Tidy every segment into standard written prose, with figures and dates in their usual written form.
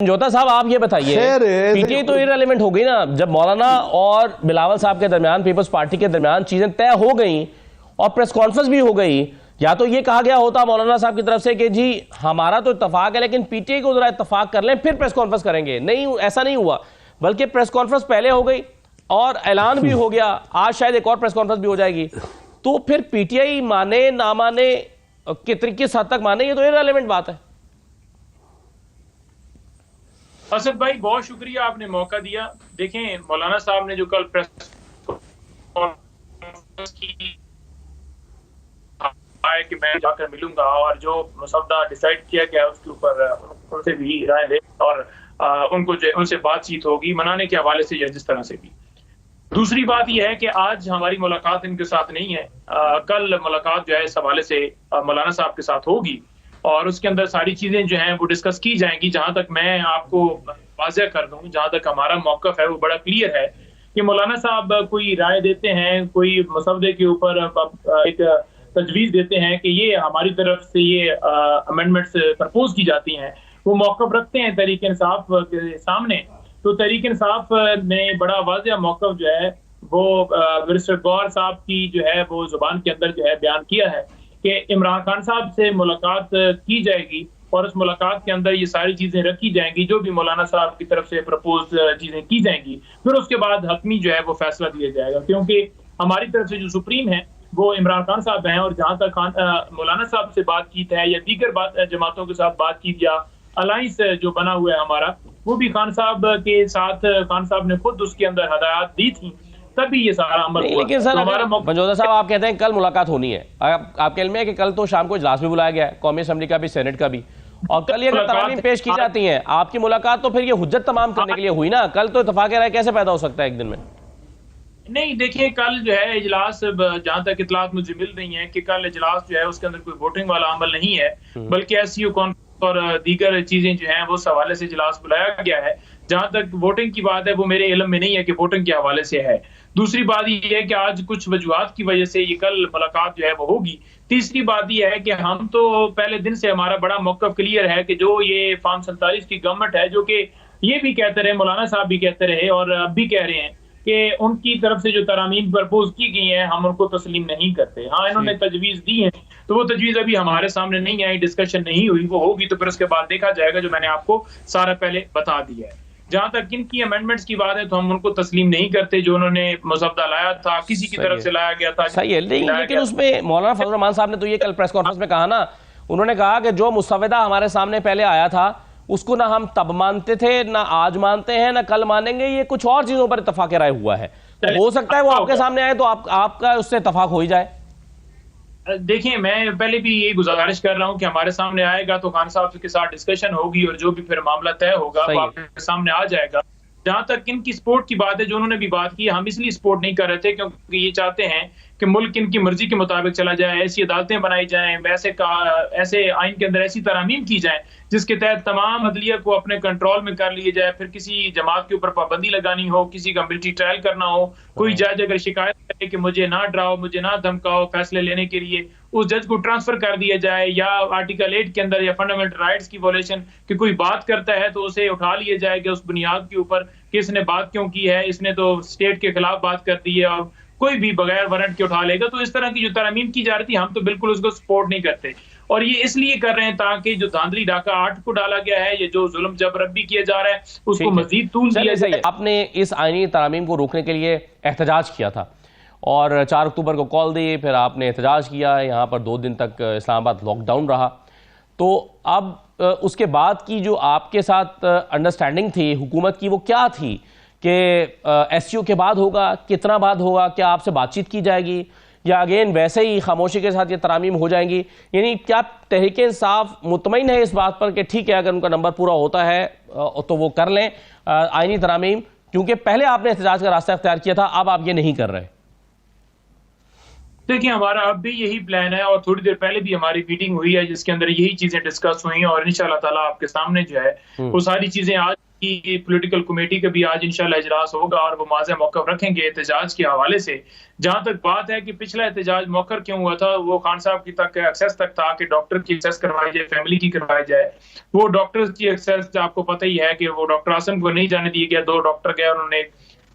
जोता साहब आप ये बताइए, पीटीआई तो इररिलेवेंट हो गई ना जब मौलाना और बिलावल साहब के दरमियान, पीपल्स पार्टी के दरमियान चीजें तय हो गई और प्रेस कॉन्फ्रेंस भी हो गई। या तो ये कहा गया होता मौलाना साहब की तरफ से कि जी हमारा तो इत्तेफाक है लेकिन पीटीआई को जरा इत्तेफाक कर लें फिर प्रेस कॉन्फ्रेंस करेंगे। नहीं, ऐसा नहीं हुआ, बल्कि प्रेस कॉन्फ्रेंस पहले हो गई और ऐलान भी हो गया। आज शायद एक और प्रेस कॉन्फ्रेंस भी हो जाएगी। तो फिर पीटीआई माने ना माने, किस हद तक माने, ये तो इररिलेवेंट बात है। असद भाई बहुत शुक्रिया, आपने मौका दिया। देखें, मौलाना साहब ने जो कल प्रेस की आए कि मैं जाकर मिलूंगा और जो मसौदा डिसाइड किया गया उसके ऊपर उनसे भी राय ले और उनको उनसे बातचीत होगी मनाने के हवाले से या जिस तरह से भी। दूसरी बात यह है कि आज हमारी मुलाकात इनके साथ नहीं है। कल मुलाकात जो है इस हवाले से मौलाना साहब के साथ होगी और उसके अंदर सारी चीजें जो हैं वो डिस्कस की जाएंगी। जहां तक मैं आपको वाज़ेह कर दूं, जहां तक हमारा मौक़िफ़ है वो बड़ा क्लियर है कि मौलाना साहब कोई राय देते हैं, कोई मसौदे के ऊपर एक तजवीज़ देते हैं कि ये हमारी तरफ से ये अमेंडमेंट्स प्रपोज की जाती हैं, वो मौक़िफ़ रखते हैं तहरीक इंसाफ के सामने। तो तहरीक इंसाफ ने बड़ा वाज़ेह मौक़िफ़ जो है वो बैरिस्टर गौहर साहब की जो है वो जुबान के अंदर जो है बयान किया है कि इमरान खान साहब से मुलाकात की जाएगी और उस मुलाकात के अंदर ये सारी चीजें रखी जाएंगी जो भी मौलाना साहब की तरफ से प्रपोज चीजें की जाएंगी। फिर उसके बाद हतमी जो है वो फैसला दिया जाएगा, क्योंकि हमारी तरफ से जो सुप्रीम है वो इमरान खान साहब हैं और जहां तक मौलाना साहब से बातचीत है या दीगर जमातों के साथ बातचीत या अलायंस जो बना हुआ है हमारा, वो भी खान साहब के साथ खान साहब ने खुद उसके अंदर हदायत दी थी, तभी ये सारा अमल हुआ। लेकिन सर मंजोता साहब आप कहते हैं कल मुलाकात होनी है, आपके इल्म में है कि कल तो शाम को इजलास भी बुलाया गया है, कौमी असेंबली का भी, सेनेट का भी, और कल ये तरामीम पेश की जाती हैं, आपकी मुलाकात तो फिर ये हुज्जत तमाम करने के लिए हुई ना। कल तो इत्तेफाक राय कैसे पैदा हो सकता है एक दिन में? नहीं, देखिए कल जो है इजलास, जहां तक इतलात मुझे मिल रही है कि कल इजलास जो है उसके अंदर कोई वोटिंग वाला अमल नहीं है, बल्कि एससीओ कॉन्फ्रेंस और दीगर चीजें जो हैं वो इस हवाले से इजलास बुलाया गया है। जहां तक वोटिंग की बात है वो मेरे इल्म में नहीं है कि वोटिंग के हवाले से है। दूसरी बात यह है कि आज कुछ वजूहात की वजह से ये कल मुलाकात जो है वो होगी। तीसरी बात यह है कि हम तो पहले दिन से हमारा बड़ा मौक़िफ़ क्लियर है कि जो ये फार्म 47 की गवर्नमेंट है, जो कि ये भी कहते रहे, मौलाना साहब भी कहते रहे और अब भी कह रहे हैं कि उनकी तरफ से जो तरामीम प्रपोज की गई हैं हम उनको तस्लीम नहीं करते। हाँ, इन्होंने तजवीज़ दी है तो वो तजवीज़ अभी हमारे सामने नहीं आई, डिस्कशन नहीं हुई, वो होगी तो फिर उसके बाद देखा जाएगा, जो मैंने आपको सारा पहले बता दिया है। जहां तक इनकी अमेंडमेंट्स की बात है तो हम उनको तस्लीम नहीं करते, जो उन्होंने मसौदा लाया था किसी की तरफ से लाया गया था। सही है, लेकिन उसमें मौलाना फजल रहमान साहब ने तो ये कल प्रेस कॉन्फ्रेंस में कहा ना, उन्होंने कहा कि जो मुसवदा हमारे सामने पहले आया था उसको ना हम तब मानते थे, ना आज मानते हैं, ना कल मानेंगे, ये कुछ और चीजों पर इत्तेफाक राय हुआ है। तो हो सकता है वो आपके सामने आए तो आपका उससे इत्तेफाक हो ही जाए। देखिए, मैं पहले भी ये गुजारिश कर रहा हूं कि हमारे सामने आएगा तो खान साहब के साथ डिस्कशन होगी और जो भी फिर मामला तय होगा वो आपके सामने आ जाएगा। जहां तक इनकी सपोर्ट की बात है, जो उन्होंने भी बात की, हम इसलिए सपोर्ट नहीं कर रहे थे क्योंकि ये चाहते हैं कि मुल्क इनकी मर्जी के मुताबिक चला जाए, ऐसी अदालतें बनाई जाएं, ऐसे आइन के अंदर ऐसी तरामीम की जाए जिसके तहत तमाम अदलिया को अपने कंट्रोल में कर लिया जाए। फिर किसी जमात के ऊपर पाबंदी लगानी हो, किसी का मिलिट्री ट्रायल करना हो, कोई जज अगर शिकायत करे कि मुझे ना डराओ, मुझे ना धमकाओ फैसले लेने के लिए, उस जज को ट्रांसफर कर दिया जाए। या आर्टिकल 8 के अंदर या फंडामेंटल राइट्स की वॉलेशन कि कोई बात करता है तो उसे उठा लिया जाएगा उस बुनियाद के ऊपर कि इसने बात क्यों की है, इसने तो स्टेट के खिलाफ बात कर दी है, और कोई भी बगैर वारंट के उठा लेगा। तो इस तरह की जो तरमीम की जा रही थी हम तो बिल्कुल उसको सपोर्ट नहीं करते, और ये इसलिए कर रहे हैं ताकि जो धांधली डाका 8 को डाला गया है, ये जो जुल्म जबरदस्ती किया जा रहा है उसको मजीद तूल दिया जाए। आपने इस आईनी तरमीम को रोकने के लिए एहतजाज किया था और 4 अक्टूबर को कॉल दी, फिर आपने एहतजाज किया, यहाँ पर 2 दिन तक इस्लामाबाद लॉकडाउन रहा। तो अब उसके बाद की जो आपके साथ अंडरस्टैंडिंग थी हुकूमत की, वो क्या थी कि एससीओ के बाद होगा, कितना बाद होगा, क्या आपसे बातचीत की जाएगी या अगेन वैसे ही खामोशी के साथ ये तरामीम हो जाएंगी? यानी क्या तहरीक इंसाफ मुतमईन है इस बात पर कि ठीक है अगर उनका नंबर पूरा होता है तो वो कर लें आईनी तरामीम, क्योंकि पहले आपने एहतजाज का रास्ता अख्तियार किया था, अब आप ये नहीं कर रहे? देखिए, हमारा अब भी यही प्लान है और थोड़ी देर पहले भी हमारी मीटिंग हुई है जिसके अंदर यही चीजें डिस्कस हुई और इंशाल्लाह ताला आपके सामने जो है वो सारी चीजें आज की पॉलिटिकल कमेटी का भी आज इंशाल्लाह इजलास होगा और वो माज़े मौक़िफ़ रखेंगे एहतजाज के हवाले से। जहां तक बात है कि पिछला एहतजाज मौखर क्यों हुआ था, वो खान साहब की तक एक्सेस तक था कि डॉक्टर की एक्सेस करवाई जाए, फैमिली की करवाई जाए। वो डॉक्टर की एक्सेस आपको पता ही है कि वो डॉक्टर आसम को नहीं जाने दिया गया, 2 डॉक्टर गए, उन्होंने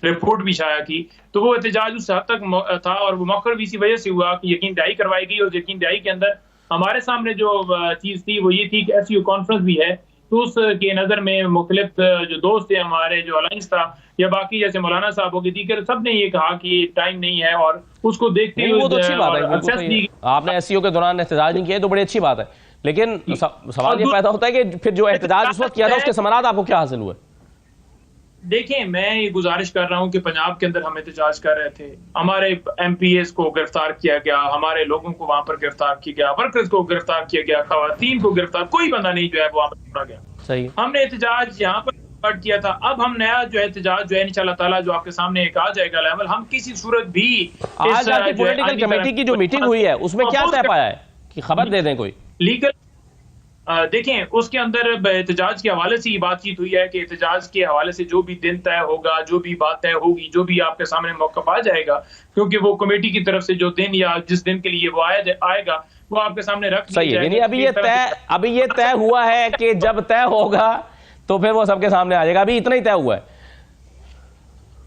रिपोर्ट भी शाया की। तो वो एहतजाज उस हद तक था और वो मौखर भी इसी वजह से हुआ कि यकीन दहाई करवाई गई और यकीन दहाई के अंदर हमारे सामने जो चीज थी वो ये थी कि एसयू कॉन्फ्रेंस भी है, तो उसके नजर में मुख्तलिफ जो दोस्त थे हमारे, जो अलायंस था या बाकी जैसे मौलाना साहब हो गए, दीगर सब ने ये कहा कि टाइम नहीं है और उसको देखते हुए वो तो अच्छी बात है, आपने एससीओ के दौरान एहतजाज नहीं किया तो बड़ी अच्छी बात है। लेकिन सवाल ये पैदा होता है कि फिर जो एहतजाज उस वक्त किया था उसके समानात आपको क्या हासिल हुए? देखिए, मैं ये गुजारिश कर रहा हूं कि पंजाब के अंदर हम एहतजाज कर रहे थे, हमारे एमपीएस को गिरफ्तार किया गया, हमारे लोगों को वहां पर गिरफ्तार किया गया, वर्कर्स को गिरफ्तार किया गया, खवातीन को गिरफ्तार, कोई बंदा नहीं जो है वो वहां पर पकड़ा गया। सही, हमने एहतजाज यहाँ पर किया था। अब हम नया जो एहतजाज जो है इंशाल्लाह ताला जो आपके सामने एक आ जाएगा लेवल, हम किसी सूरत भी आज आपकी पॉलिटिकल कमेटी की जो मीटिंग हुई है उसमें क्या तय पाया है कि खबर दे दें कोई लीगल? देखें, उसके अंदर एहतजाज के हवाले से ये बातचीत हुई है कि एहतजाज के हवाले से जो भी दिन तय होगा, जो भी बात तय होगी, जो भी आपके सामने मौका आ जाएगा, क्योंकि वो कमेटी की तरफ से जो दिन या जिस दिन के लिए वो आएगा वो आपके सामने रख दिया जाएगा। सही है, अभी ये तय हुआ है कि जब तय होगा तो फिर वो सबके सामने आ जाएगा, अभी इतना ही तय हुआ है।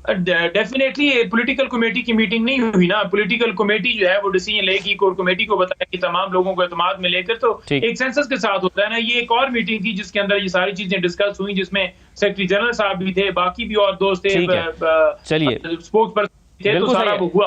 डेफिनेटली पॉलिटिकल कमेटी की मीटिंग नहीं हुई ना, पॉलिटिकल कमेटी जो है वो डिसीजन लेगी, कोर कमेटी को बताएगी, तमाम लोगों को एतमाद में लेकर, तो एक सेंसस के साथ होता है ना। ये एक और मीटिंग थी जिसके अंदर ये सारी चीजें डिस्कस हुई, जिसमें सेक्रेटरी जनरल साहब भी थे, बाकी भी और दोस्त थे, चलिए स्पोक्स पर्सन थे, तो सारा वो हुआ।